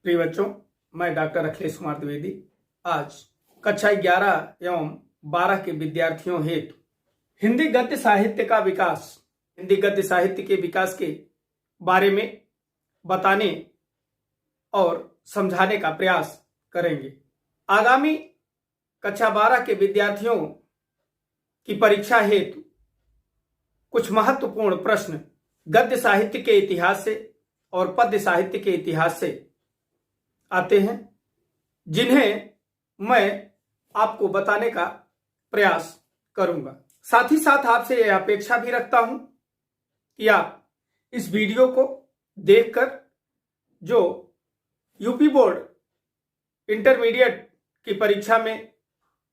प्रिय बच्चों, मैं डॉक्टर अखिलेश कुमार द्विवेदी आज कक्षा 11 एवं 12 के विद्यार्थियों हेतु हिंदी गद्य साहित्य के विकास के बारे में बताने और समझाने का प्रयास करेंगे। आगामी कक्षा 12 के विद्यार्थियों की परीक्षा हेतु कुछ महत्वपूर्ण प्रश्न गद्य साहित्य के इतिहास से और पद्य साहित्य के इतिहास से आते हैं, जिन्हें मैं आपको बताने का प्रयास करूंगा। साथ ही साथ आपसे यह अपेक्षा भी रखता हूं कि आप इस वीडियो को देखकर जो यूपी बोर्ड इंटरमीडिएट की परीक्षा में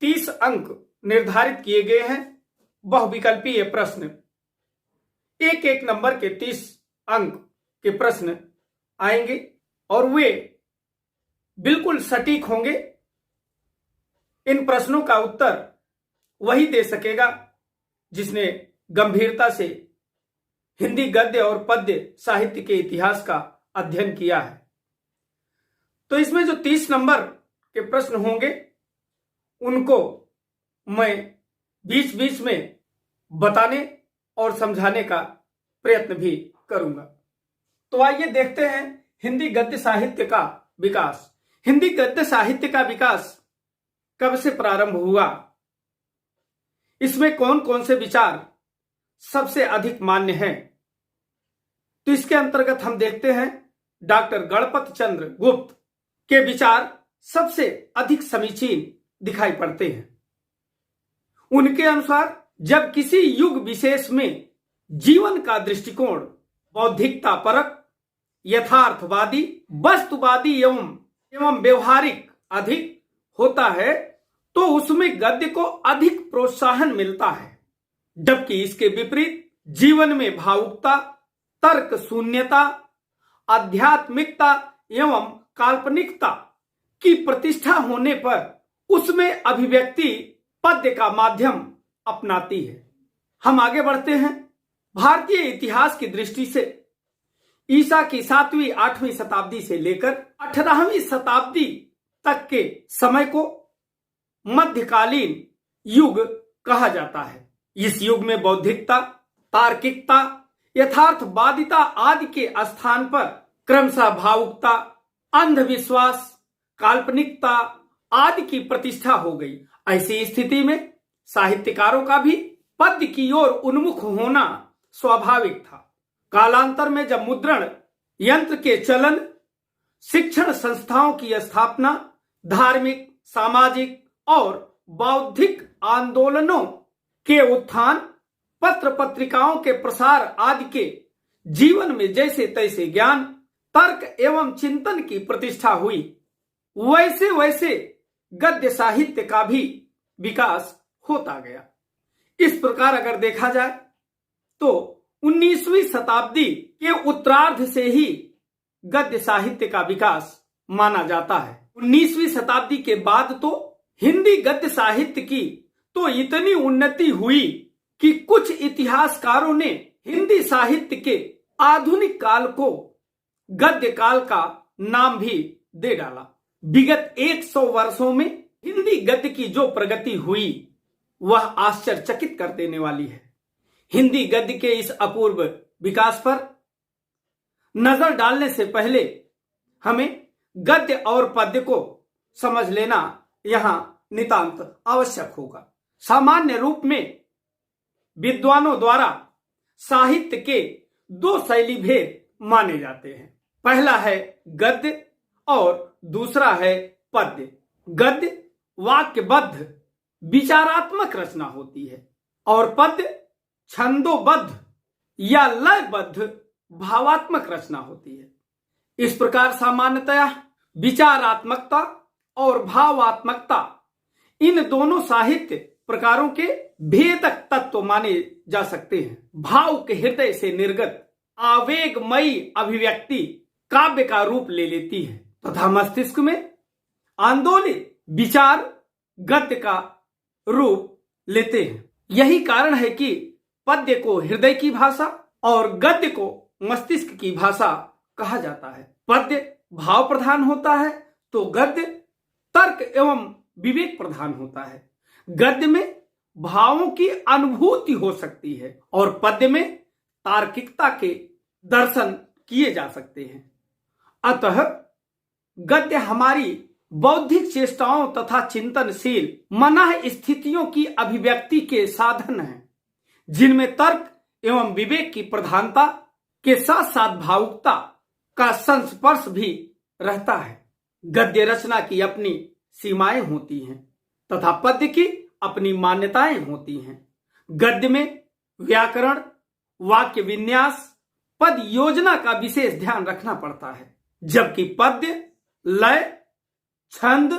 30 अंक निर्धारित किए गए हैं, बहुविकल्पीय प्रश्न, एक नंबर के 30 अंक के प्रश्न आएंगे और वे बिल्कुल सटीक होंगे। इन प्रश्नों का उत्तर वही दे सकेगा जिसने गंभीरता से हिंदी गद्य और पद्य साहित्य के इतिहास का अध्ययन किया है। तो इसमें जो 30 नंबर के प्रश्न होंगे उनको मैं बीच बीच में बताने और समझाने का प्रयत्न भी करूंगा। तो आइए देखते हैं हिंदी गद्य साहित्य का विकास। हिंदी गद्य साहित्य का विकास कब से प्रारंभ हुआ, इसमें कौन कौन से विचार सबसे अधिक मान्य हैं, तो इसके अंतर्गत हम देखते हैं डॉक्टर गणपत चंद्र गुप्त के विचार सबसे अधिक समीचीन दिखाई पड़ते हैं। उनके अनुसार जब किसी युग विशेष में जीवन का दृष्टिकोण बौद्धिकता परक, यथार्थवादी, वस्तुवादी एवं व्यवहारिक अधिक होता है तो उसमें गद्य को अधिक प्रोत्साहन मिलता है, जबकि इसके विपरीत जीवन में भावुकता, तर्क शून्यता, आध्यात्मिकता एवं काल्पनिकता की प्रतिष्ठा होने पर उसमें अभिव्यक्ति पद्य का माध्यम अपनाती है। हम आगे बढ़ते हैं। भारतीय इतिहास की दृष्टि से ईसा की 7वीं 8वीं शताब्दी से लेकर 18वीं शताब्दी तक के समय को मध्यकालीन युग कहा जाता है। इस युग में बौद्धिकता, तार्किकता, यथार्थवादिता आदि के स्थान पर क्रमशः भावुकता, अंधविश्वास, काल्पनिकता आदि की प्रतिष्ठा हो गई। ऐसी स्थिति में साहित्यकारों का भी पद्य की ओर उन्मुख होना स्वाभाविक था। कालांतर में जब मुद्रण यंत्र के चलन, शिक्षण संस्थाओं की स्थापना, धार्मिक, सामाजिक और बौद्धिक आंदोलनों के उत्थान, पत्र पत्रिकाओं के प्रसार आदि के जीवन में जैसे तैसे ज्ञान, तर्क एवं चिंतन की प्रतिष्ठा हुई, वैसे वैसे गद्य साहित्य का भी विकास होता गया। इस प्रकार अगर देखा जाए तो 19वीं शताब्दी के उत्तरार्ध से ही गद्य साहित्य का विकास माना जाता है। 19वीं शताब्दी के बाद तो हिंदी गद्य साहित्य की तो इतनी उन्नति हुई कि कुछ इतिहासकारों ने हिंदी साहित्य के आधुनिक काल को गद्य काल का नाम भी दे डाला। विगत 100 वर्षों में हिंदी गद्य की जो प्रगति हुई वह आश्चर्यचकित कर देने वाली है। हिंदी गद्य के इस अपूर्व विकास पर नजर डालने से पहले हमें गद्य और पद्य को समझ लेना यहां नितांत आवश्यक होगा। सामान्य रूप में विद्वानों द्वारा साहित्य के 2 शैली भेद माने जाते हैं। पहला है गद्य और दूसरा है पद्य। गद्य वाक्यबद्ध विचारात्मक रचना होती है और पद्य छंदोबद्ध या लयबद्ध भावात्मक रचना होती है। इस प्रकार सामान्यतया विचारात्मकता और भावात्मकता इन दोनों साहित्य प्रकारों के भेदक तत्व माने जा सकते हैं। भाव के हृदय से निर्गत आवेगमयी अभिव्यक्ति काव्य का रूप ले लेती है तथा मस्तिष्क में आंदोलित विचार गद्य का रूप लेते हैं। यही कारण है कि पद्य को हृदय की भाषा और गद्य को मस्तिष्क की भाषा कहा जाता है। पद्य भाव प्रधान होता है तो गद्य तर्क एवं विवेक प्रधान होता है। गद्य में भावों की अनुभूति हो सकती है और पद्य में तार्किकता के दर्शन किए जा सकते हैं। अतः गद्य हमारी बौद्धिक चेष्टाओं तथा चिंतनशील मनः स्थितियों की अभिव्यक्ति के साधन हैं, जिनमें तर्क एवं विवेक की प्रधानता के साथ साथ भावुकता का संस्पर्श भी रहता है। गद्य रचना की अपनी सीमाएं होती हैं तथा पद्य की अपनी मान्यताएं होती हैं। गद्य में व्याकरण, वाक्य विन्यास, पद योजना का विशेष ध्यान रखना पड़ता है, जबकि पद्य लय, छंद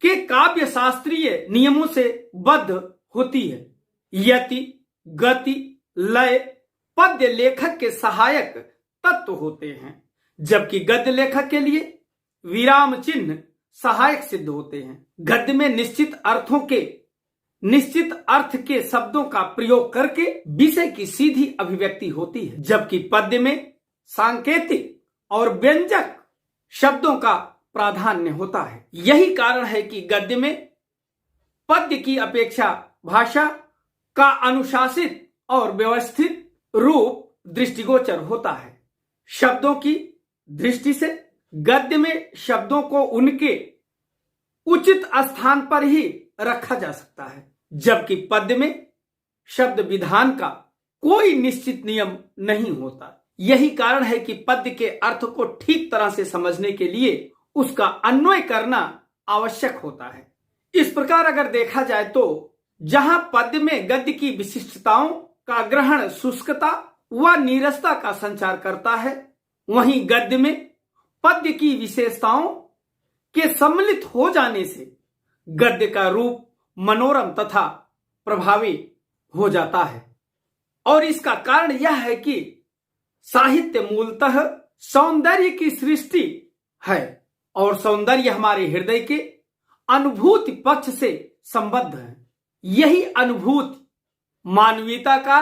के काव्य शास्त्रीय नियमों से बद्ध होती है। यति, गति, लय पद्य लेखक के सहायक तत्व होते हैं, जबकि गद्य लेखक के लिए विराम चिन्ह सहायक सिद्ध होते हैं। गद्य में निश्चित अर्थ के शब्दों का प्रयोग करके विषय की सीधी अभिव्यक्ति होती है, जबकि पद्य में सांकेतिक और व्यंजक शब्दों का प्राधान्य होता है। यही कारण है कि गद्य में पद्य की अपेक्षा भाषा का अनुशासित और व्यवस्थित रूप दृष्टिगोचर होता है। शब्दों की दृष्टि से गद्य में शब्दों को उनके उचित स्थान पर ही रखा जा सकता है, जबकि पद्य में शब्द विधान का कोई निश्चित नियम नहीं होता। यही कारण है कि पद्य के अर्थ को ठीक तरह से समझने के लिए उसका अन्वय करना आवश्यक होता है। इस प्रकार अगर देखा जाए तो जहां पद्य में गद्य की विशिष्टताओं का ग्रहण शुष्कता व नीरसता का संचार करता है, वहीं गद्य में पद्य की विशेषताओं के सम्मिलित हो जाने से गद्य का रूप मनोरम तथा प्रभावी हो जाता है। और इसका कारण यह है कि साहित्य मूलतः सौंदर्य की सृष्टि है और सौंदर्य हमारे हृदय के अनुभूति पक्ष से संबद्ध है। यही अनुभूति मानवीयता का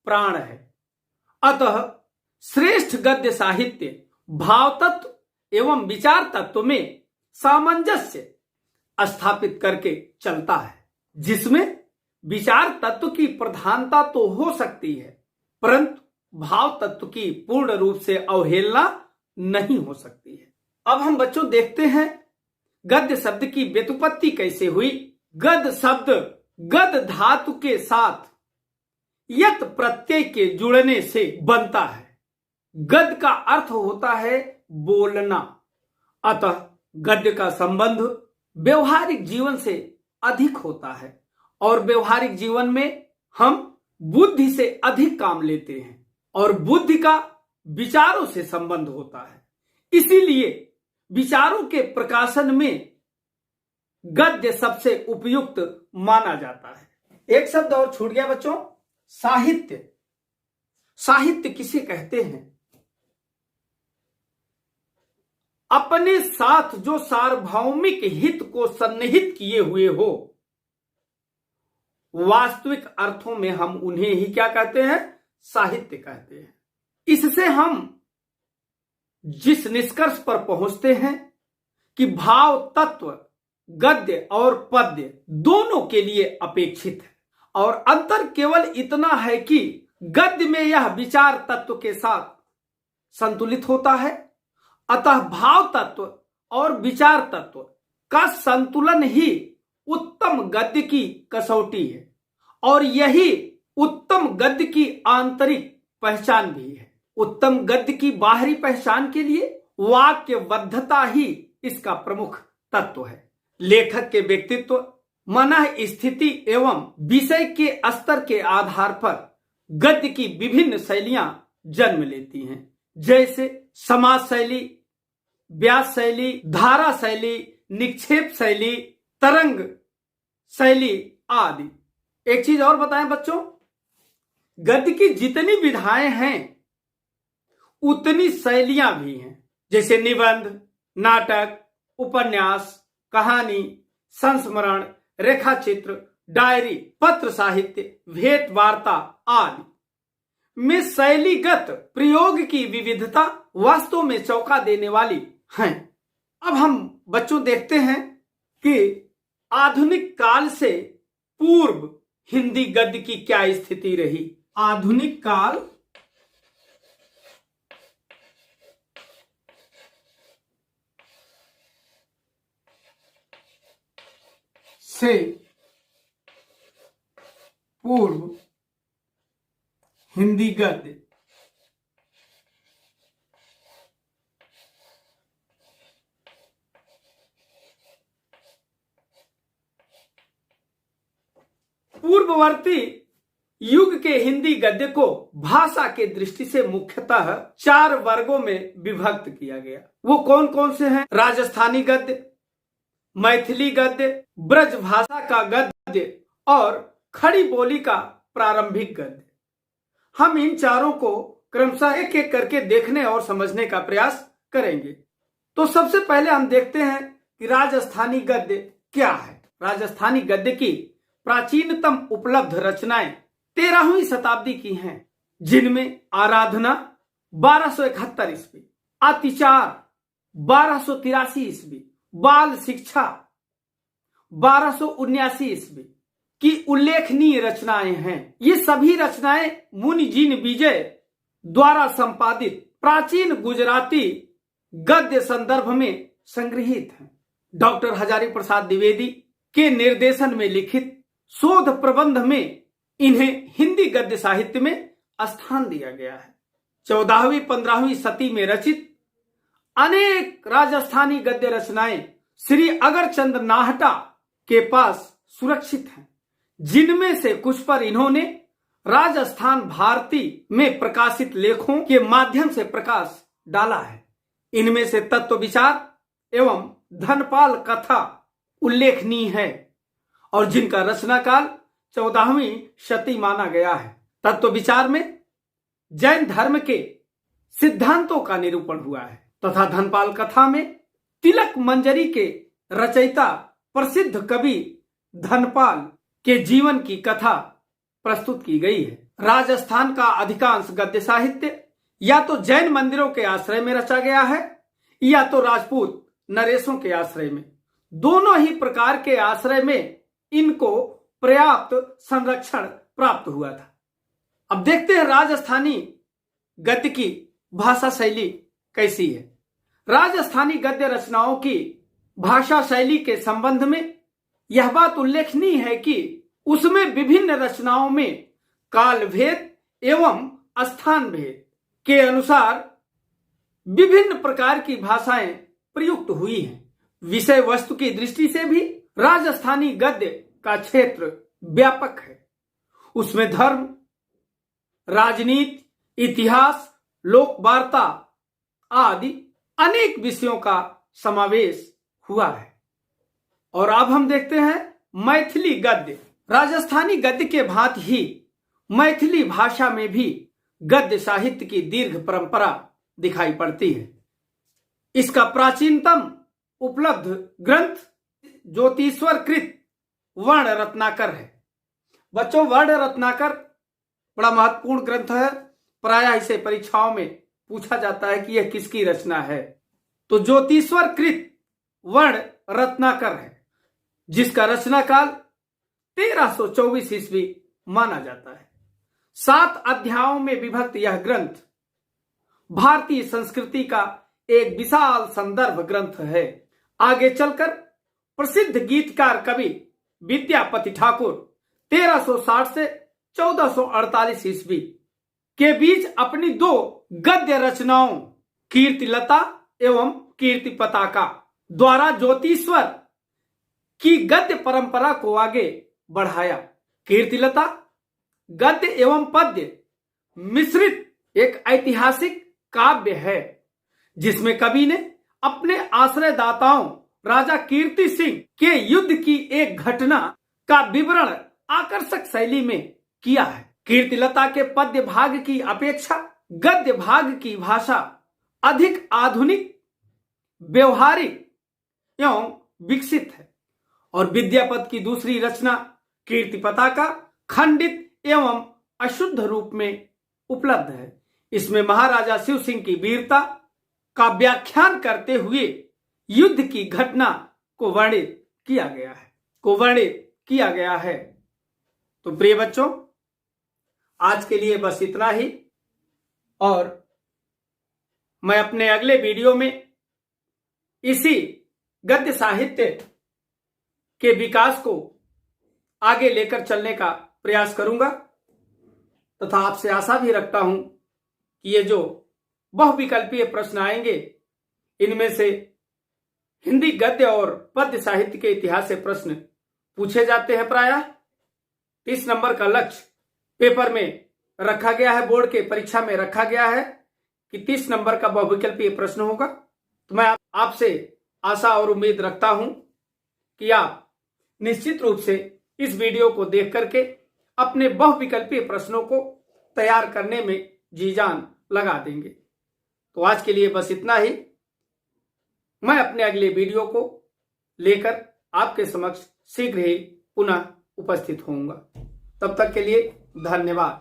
प्राण है। अतः श्रेष्ठ गद्य साहित्य भाव तत्व एवं विचार तत्व में सामंजस्य स्थापित करके चलता है, जिसमें विचार तत्व की प्रधानता तो हो सकती है, परंतु भाव तत्व की पूर्ण रूप से अवहेलना नहीं हो सकती है। अब हम बच्चों देखते हैं गद्य शब्द की व्युत्पत्ति कैसे हुई। गद शब्द गद धातु के साथ यत प्रत्यय के जुड़ने से बनता है। गद का अर्थ होता है बोलना। अतः गद्य का संबंध व्यवहारिक जीवन से अधिक होता है और व्यवहारिक जीवन में हम बुद्धि से अधिक काम लेते हैं और बुद्धि का विचारों से संबंध होता है। इसीलिए विचारों के प्रकाशन में गद्य सबसे उपयुक्त माना जाता है। एक शब्द और छूट गया बच्चों, साहित्य। साहित्य किसे कहते हैं? अपने साथ जो सार्वभौमिक हित को सन्निहित किए हुए हो, वास्तविक अर्थों में हम उन्हें ही क्या कहते हैं? साहित्य कहते हैं। इससे हम जिस निष्कर्ष पर पहुंचते हैं कि भाव तत्व गद्य और पद्य दोनों के लिए अपेक्षित है और अंतर केवल इतना है कि गद्य में यह विचार तत्व के साथ संतुलित होता है, अतः भाव तत्व और विचार तत्व का संतुलन ही उत्तम गद्य की कसौटी है और यही उत्तम गद्य की आंतरिक पहचान भी है। उत्तम गद्य की बाहरी पहचान के लिए वाक्यबद्धता ही इसका प्रमुख तत्व है। लेखक के व्यक्तित्व, मनः स्थिति एवं विषय के स्तर के आधार पर गद्य की विभिन्न शैलियां जन्म लेती हैं, जैसे समास शैली, व्यास शैली, धारा शैली, निक्षेप शैली, तरंग शैली आदि। एक चीज और बताएं बच्चों, गद्य की जितनी विधाएं हैं उतनी शैलियां भी हैं, जैसे निबंध, नाटक, उपन्यास, कहानी, संस्मरण, रेखाचित्र, डायरी, पत्र साहित्य, भेंट वार्ता आदि में शैलीगत प्रयोग की विविधता वास्तव में चौंका देने वाली हैं। अब हम बच्चों देखते हैं कि आधुनिक काल से पूर्व हिंदी गद्य की क्या स्थिति रही। आधुनिक काल से पूर्व हिंदी गद्य पूर्ववर्ती युग के हिंदी गद्य को भाषा के दृष्टि से मुख्यतः 4 वर्गों में विभक्त किया गया। वो कौन कौन से हैं? राजस्थानी गद्य, मैथिली गद्य, ब्रज भाषा का गद्य और खड़ी बोली का प्रारंभिक गद्य। हम इन चारों को क्रमशः एक एक करके देखने और समझने का प्रयास करेंगे। तो सबसे पहले हम देखते हैं कि राजस्थानी गद्य क्या है। राजस्थानी गद्य की प्राचीनतम उपलब्ध रचनाएं 13वीं शताब्दी की हैं, जिनमें आराधना 1271 ईस्वी, अतिचार 1283 ईस्वी, बाल शिक्षा 1279 ईस्वी की उल्लेखनीय रचनाएं हैं। ये सभी रचनाएं मुनि जिन विजय द्वारा संपादित प्राचीन गुजराती गद्य संदर्भ में संग्रहित हैं। डॉक्टर हजारी प्रसाद द्विवेदी के निर्देशन में लिखित शोध प्रबंध में इन्हें हिंदी गद्य साहित्य में स्थान दिया गया है। 14वीं 15वीं सदी में रचित अनेक राजस्थानी गद्य रचनाएं श्री अगरचंद नाहटा के पास सुरक्षित हैं, जिनमें से कुछ पर इन्होंने राजस्थान भारती में प्रकाशित लेखों के माध्यम से प्रकाश डाला है। इनमें से तत्व विचार एवं धनपाल कथा उल्लेखनीय है और जिनका रचना काल 14वीं शती माना गया है। तत्व विचार में जैन धर्म के सिद्धांतों का निरूपण हुआ है तथा धनपाल कथा में तिलक मंजरी के रचयिता प्रसिद्ध कवि धनपाल के जीवन की कथा प्रस्तुत की गई है। राजस्थान का अधिकांश गद्य साहित्य या तो जैन मंदिरों के आश्रय में रचा गया है या तो राजपूत नरेशों के आश्रय में। दोनों ही प्रकार के आश्रय में इनको पर्याप्त संरक्षण प्राप्त हुआ था। अब देखते हैं राजस्थानी गद्य की भाषा शैली कैसी है। राजस्थानी गद्य रचनाओं की भाषा शैली के संबंध में यह बात उल्लेखनीय है कि उसमें विभिन्न रचनाओं में काल भेद एवं स्थान भेद के अनुसार विभिन्न प्रकार की भाषाएं प्रयुक्त हुई हैं। विषय वस्तु की दृष्टि से भी राजस्थानी गद्य का क्षेत्र व्यापक है। उसमें धर्म, राजनीति, इतिहास, लोक वार्ता आदि अनेक विषयों का समावेश हुआ है। और अब हम देखते हैं मैथिली गद्य। राजस्थानी गद्य के भांति ही मैथिली भाषा में भी गद्य साहित्य की दीर्घ परंपरा दिखाई पड़ती है। इसका प्राचीनतम उपलब्ध ग्रंथ ज्योतिश्वर कृत वर्ण रत्नाकर है। बच्चों, वर्ण रत्नाकर बड़ा महत्वपूर्ण ग्रंथ है। प्रायः इसे परीक्षाओं में पूछा जाता है कि यह किसकी रचना है। तो ज्योतिश्वर कृत वर्ण रत्नाकर है, जिसका रचना काल 1324 ईस्वी माना जाता है। 7 अध्यायों में विभक्त यह ग्रंथ भारतीय संस्कृति का एक विशाल संदर्भ ग्रंथ है। आगे चलकर प्रसिद्ध गीतकार कवि विद्यापति ठाकुर 1360 से 1448 ईस्वी के बीच अपनी 2 गद्य रचनाओं कीर्तिलता एवं कीर्ति पताका द्वारा ज्योतिश्वर की गद्य परंपरा को आगे बढ़ाया। कीर्तिलता गद्य एवं पद्य मिश्रित एक ऐतिहासिक काव्य है, जिसमें कवि ने अपने आश्रयदाताओं राजा कीर्ति सिंह के युद्ध की एक घटना का विवरण आकर्षक शैली में किया है। कीर्तिलता के पद्य भाग की अपेक्षा गद्य भाग की भाषा अधिक आधुनिक, व्यवहारिक एवं विकसित है और विद्यापति की दूसरी रचना कीर्ति पताका खंडित एवं अशुद्ध रूप में उपलब्ध है। इसमें महाराजा शिव सिंह की वीरता, का व्याख्यान करते हुए युद्ध की घटना को वर्णित किया गया है। तो प्रिय बच्चों, आज के लिए बस इतना ही, और मैं अपने अगले वीडियो में इसी गद्य साहित्य के विकास को आगे लेकर चलने का प्रयास करूंगा, तथा आपसे आशा भी रखता हूं कि ये जो बहुविकल्पीय प्रश्न आएंगे, इनमें से हिंदी गद्य और पद्य साहित्य के इतिहास से प्रश्न पूछे जाते हैं। प्रायः 30 नंबर का लक्ष्य पेपर में रखा गया है, बोर्ड के परीक्षा में रखा गया है कि 30 नंबर का बहुविकल्पीय प्रश्न होगा। तो मैं आपसे आशा और उम्मीद रखता हूं कि आप निश्चित रूप से इस वीडियो को देख करके अपने बहुविकल्पीय प्रश्नों को तैयार करने में जी जान लगा देंगे। तो आज के लिए बस इतना ही। मैं अपने अगले वीडियो को लेकर आपके समक्ष शीघ्र ही पुनः उपस्थित होऊंगा। तब तक के लिए धन्यवाद।